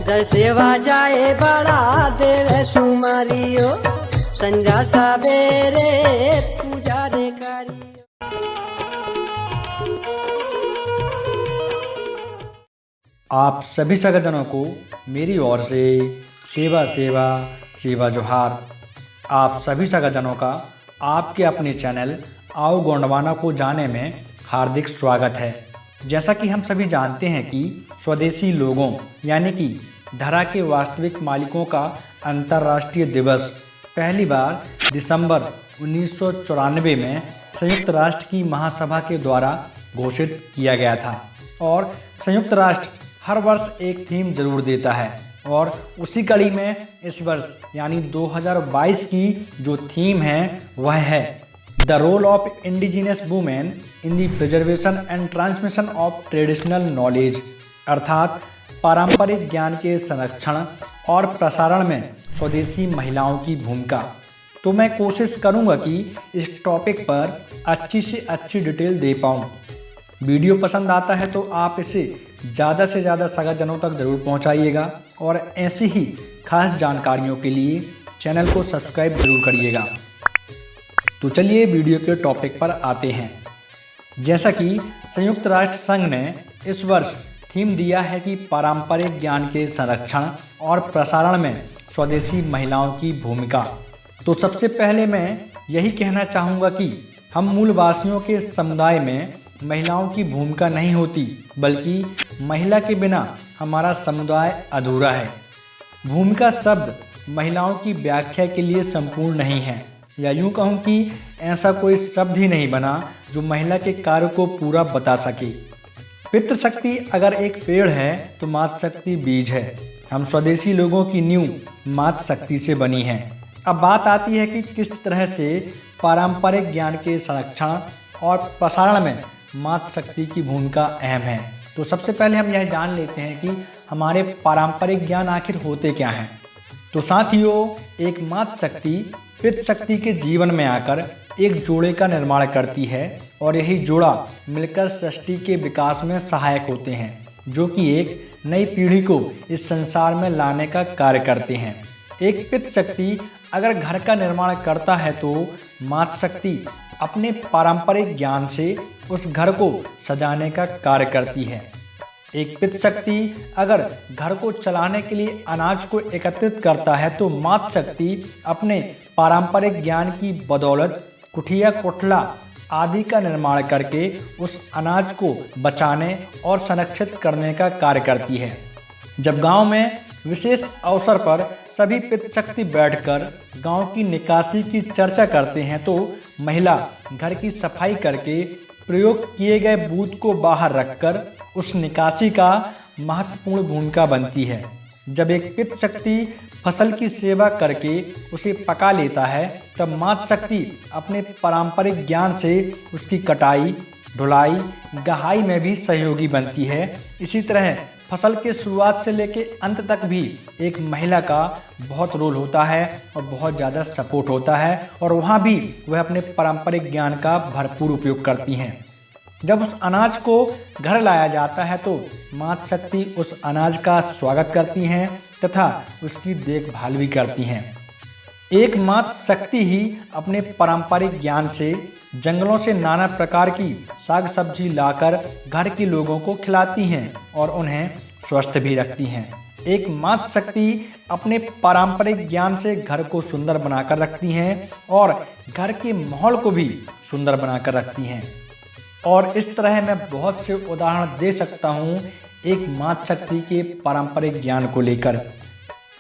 जय सेवा जाए बड़ा देवे सुमारियो संजा सवेरे पूजा रे करियो। आप सभी सगाजनों को मेरी ओर से सेवा सेवा सेवा जोहार। आप सभी सगाजनों का आपके अपने चैनल आओ गोंडवाना को जाने में हार्दिक स्वागत है। जैसा कि हम सभी जानते हैं कि स्वदेशी लोगों यानी कि धरा के वास्तविक मालिकों का अंतर्राष्ट्रीय दिवस पहली बार दिसंबर 1994 में संयुक्त राष्ट्र की महासभा के द्वारा घोषित किया गया था। और संयुक्त राष्ट्र हर वर्ष एक थीम जरूर देता है और उसी कड़ी में इस वर्ष यानी 2022 की जो थीम है वह है the role of indigenous women in the preservation and transmission of traditional knowledge, अर्थात पारंपरिक ज्ञान के संरक्षण और प्रसारण में स्वदेशी महिलाओं की भूमिका। तो मैं कोशिश करूंगा कि इस टॉपिक पर अच्छी से अच्छी डिटेल दे पाऊं। वीडियो पसंद आता है तो आप इसे ज़्यादा से ज़्यादा सगाजनों तक ज़रूर पहुंचाइएगा और ऐसी ही खास जानकारियों के लिए चैनल को सब्सक्राइब जरूर करिएगा। तो चलिए वीडियो के टॉपिक पर आते हैं। जैसा कि संयुक्त राष्ट्र संघ ने इस वर्ष थीम दिया है कि पारंपरिक ज्ञान के संरक्षण और प्रसारण में स्वदेशी महिलाओं की भूमिका। तो सबसे पहले मैं यही कहना चाहूँगा कि हम मूलवासियों के समुदाय में महिलाओं की भूमिका नहीं होती, बल्कि महिला के बिना हमारा समुदाय अधूरा है। भूमिका शब्द महिलाओं की व्याख्या के लिए संपूर्ण नहीं है, या यूँ कहूँ कि ऐसा कोई शब्द ही नहीं बना जो महिला के कार्य को पूरा बता सके। पितृशक्ति अगर एक पेड़ है तो मातृशक्ति बीज है। हम स्वदेशी लोगों की नींव मातृशक्ति से बनी है। अब बात आती है कि किस तरह से पारंपरिक ज्ञान के संरक्षण और प्रसारण में मातृशक्ति की भूमिका अहम है। तो सबसे पहले हम यह जान लेते हैं कि हमारे पारंपरिक ज्ञान आखिर होते क्या हैं। तो साथियों, एक मातृशक्ति पितृशक्ति के जीवन में आकर एक जोड़े का निर्माण करती है और यही जोड़ा मिलकर सृष्टि के विकास में सहायक होते हैं, जो कि एक नई पीढ़ी को इस संसार में लाने का कार्य करते हैं। एक पितृशक्ति अगर घर का निर्माण करता है तो मातृशक्ति अपने पारंपरिक ज्ञान से उस घर को सजाने का कार्य करती है। एक पितृशक्ति अगर घर को चलाने के लिए अनाज को एकत्रित करता है तो मातृशक्ति अपने पारंपरिक ज्ञान की बदौलत कुठिया कोठला आदि का निर्माण करके उस अनाज को बचाने और संरक्षित करने का कार्य करती है। जब गांव में विशेष अवसर पर सभी पितृशक्ति बैठकर गांव की निकासी की चर्चा करते हैं तो महिला घर की सफाई करके प्रयोग किए गए बूथ को बाहर रखकर उस निकासी का महत्वपूर्ण भूमिका बनती है। जब एक पितृशक्ति फसल की सेवा करके उसे पका लेता है तब मातृशक्ति अपने पारंपरिक ज्ञान से उसकी कटाई, ढुलाई, गहाई में भी सहयोगी बनती है। इसी तरह फसल के शुरुआत से लेकर अंत तक भी एक महिला का बहुत रोल होता है और बहुत ज़्यादा सपोर्ट होता है और वहाँ भी वह अपने पारंपरिक ज्ञान का भरपूर उपयोग करती हैं। जब उस अनाज को घर लाया जाता है तो मातृशक्ति उस अनाज का स्वागत करती हैं तथा उसकी देखभाल भी करती हैं। एक मातृशक्ति ही अपने पारंपरिक ज्ञान से जंगलों से नाना प्रकार की साग सब्जी लाकर घर के लोगों को खिलाती हैं और उन्हें स्वस्थ भी रखती हैं। एक मातृशक्ति अपने पारंपरिक ज्ञान से घर को सुंदर बनाकर रखती हैं और घर के माहौल को भी सुंदर बनाकर रखती हैं। और इस तरह मैं बहुत से उदाहरण दे सकता हूँ एक मातृशक्ति के पारंपरिक ज्ञान को लेकर।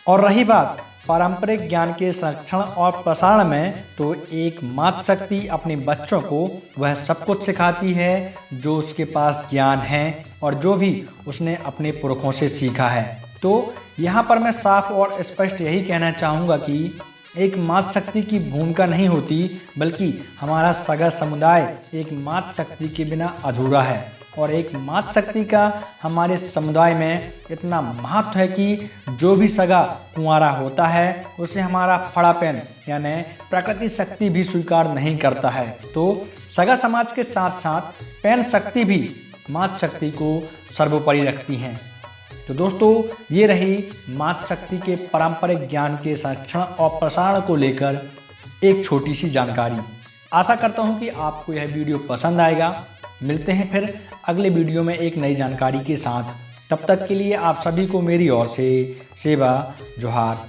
और रही बात पारंपरिक ज्ञान के संरक्षण और प्रसारण में, तो एक मातृशक्ति अपने बच्चों को वह सब कुछ सिखाती है जो उसके पास ज्ञान है और जो भी उसने अपने पुरखों से सीखा है। तो यहाँ पर मैं साफ और स्पष्ट यही कहना चाहूँगा कि एक मातृशक्ति की भूमिका नहीं होती, बल्कि हमारा सगा समुदाय एक मातृशक्ति के बिना अधूरा है। और एक मातृशक्ति का हमारे समुदाय में इतना महत्व है कि जो भी सगा कुंवारा होता है उसे हमारा फड़ापन यानी प्रकृति शक्ति भी स्वीकार नहीं करता है। तो सगा समाज के साथ साथ पैन शक्ति भी मातृशक्ति को सर्वोपरि रखती हैं। तो दोस्तों, ये रही मातृशक्ति के पारंपरिक ज्ञान के संरक्षण और प्रसारण को लेकर एक छोटी सी जानकारी। आशा करता हूँ कि आपको यह वीडियो पसंद आएगा। मिलते हैं फिर अगले वीडियो में एक नई जानकारी के साथ। तब तक के लिए आप सभी को मेरी ओर से सेवा जोहार।